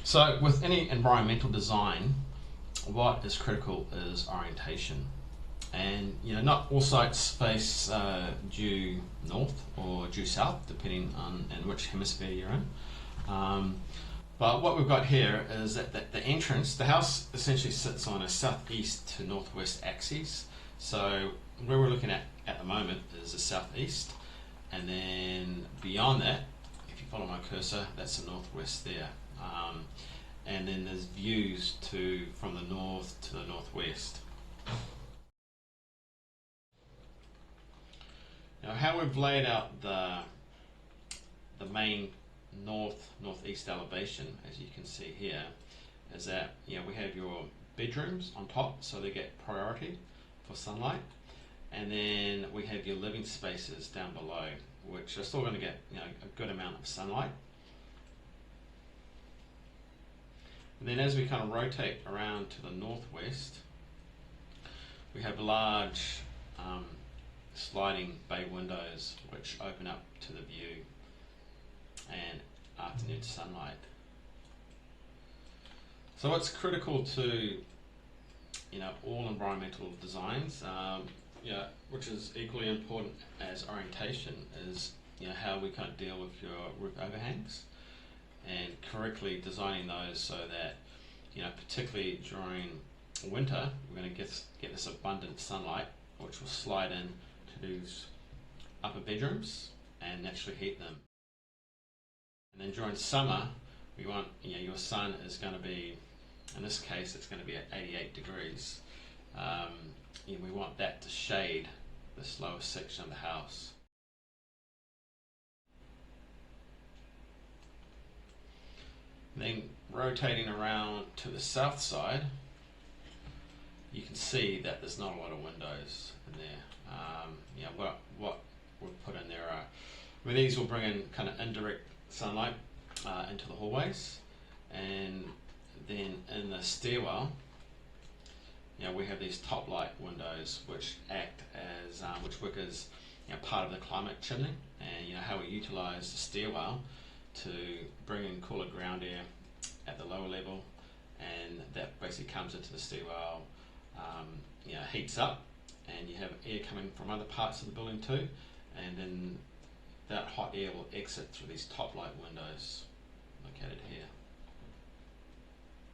So with any environmental design, what is critical is orientation. And not all sites face due north or due south, depending on in which hemisphere you're in. But what we've got here is that the entrance, the house essentially sits on a southeast to northwest axis. So where we're looking at the moment is the southeast, and then beyond that, if you follow my cursor, that's the northwest there. And then there's views from the north to the northwest. Now, how we've laid out the main northeast elevation, as you can see here, is that we have your bedrooms on top, so they get priority for sunlight, and then we have your living spaces down below, which are still going to get a good amount of sunlight. And then as we kind of rotate around to the northwest, we have large sliding bay windows which open up to the view and afternoon sunlight. So what's critical to all environmental designs, which is equally important as orientation, is how we kind of deal with your roof overhangs and correctly designing those so that particularly during winter we're going to get this abundant sunlight which will slide in to these upper bedrooms and naturally heat them. And then during summer we want your sun is going to be, in this case it's going to be at 88 degrees. We want that to shade this lower section of the house. Then rotating around to the south side, you can see that there's not a lot of windows in there. What we've put in there are, these will bring in kind of indirect sunlight into the hallways, and then in the stairwell, we have these top light windows which act as which work as part of the climate chimney, and how we utilize the stairwell to bring in cooler ground air at the lower level, and that basically comes into the stairwell, heats up, and you have air coming from other parts of the building too, and then that hot air will exit through these top light windows located here.